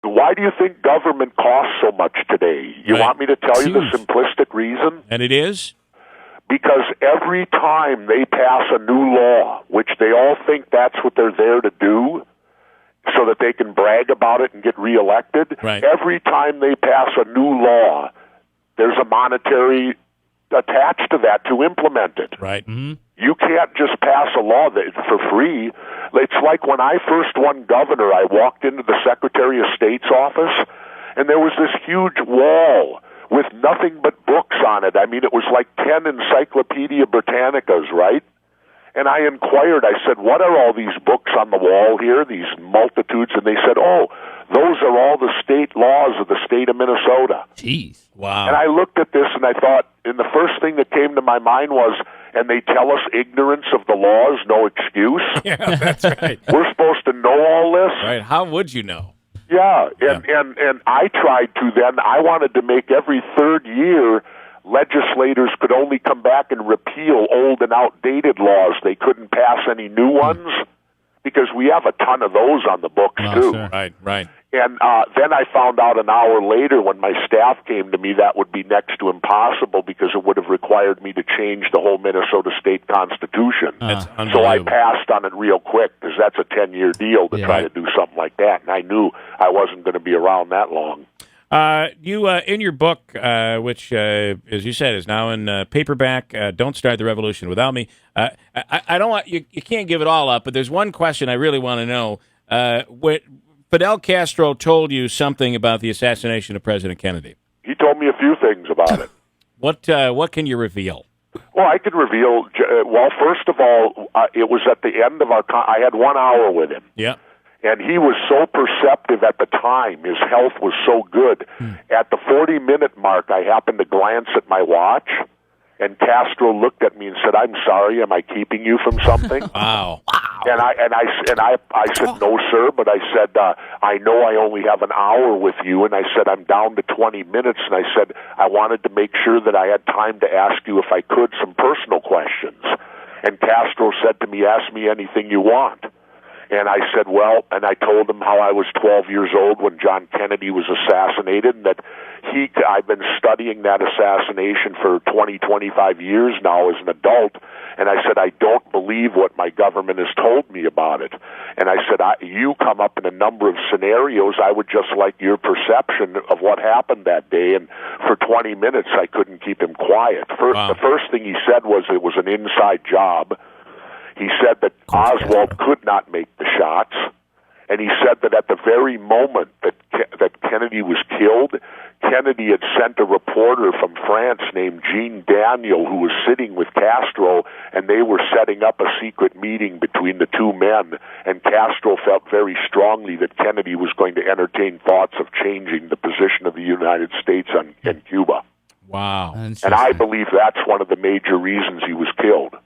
why do you think government costs so much today? You want me to tell you the simplistic reason? And it is? Because every time they pass a new law, which they all think that's what they're there to do, so that they can brag about it and get reelected, every time they pass a new law, there's a monetary attached to that to implement it. Right. Mm-hmm. You can't just pass a law for free. It's like when I first won governor, I walked into the Secretary of State's office, and there was this huge wall with nothing but books on it. I mean, it was like 10 Encyclopedia Britannicas, right? And I inquired, I said, what are all these books on the wall here, these multitudes? And they said, oh, those are all the state laws of the state of Minnesota. Jeez. Wow. And I looked at this and I thought, and the first thing that came to my mind was, and they tell us ignorance of the law is no excuse. Yeah, that's right. We're supposed to know all this. Right. How would you know? Yeah, and I tried to then. I wanted to make every third year legislators could only come back and repeal old and outdated laws. They couldn't pass any new ones because we have a ton of those on the books, too. Sure. Right. And then I found out an hour later when my staff came to me that would be next to impossible because it would have required me to change the whole Minnesota state constitution. So I passed on it real quick because that's a 10-year deal to try to do something like that. And I knew I wasn't going to be around that long. You in your book, which, as you said, is now in paperback, Don't Start the Revolution Without Me. I don't want you can't give it all up, but there's one question I really want to know. Fidel Castro told you something about the assassination of President Kennedy. He told me a few things about it. What can you reveal? Well, I can reveal. Well, first of all, it was at the end of I had 1 hour with him. Yeah. And he was so perceptive at the time. His health was so good. At the 40-minute mark, I happened to glance at my watch, and Castro looked at me and said, "I'm sorry, am I keeping you from something?" Wow. And I said, "No, sir," but I said, "I know I only have an hour with you," and I said, "I'm down to 20 minutes," and I said, "I wanted to make sure that I had time to ask you, if I could, some personal questions." And Castro said to me, "Ask me anything you want." And I said, well, and I told him how I was 12 years old when John Kennedy was assassinated, and that I've been studying that assassination for 20, 25 years now as an adult, and I said, I don't believe what my government has told me about it. And I said, you come up in a number of scenarios. I would just like your perception of what happened that day. And for 20 minutes, I couldn't keep him quiet. The first thing he said was it was an inside job. He said that Oswald could not make the shots, and he said that at the very moment that Kennedy was killed, Kennedy had sent a reporter from France named Jean Daniel, who was sitting with Castro, and they were setting up a secret meeting between the two men, and Castro felt very strongly that Kennedy was going to entertain thoughts of changing the position of the United States in Cuba. Wow. And I believe that's one of the major reasons he was killed.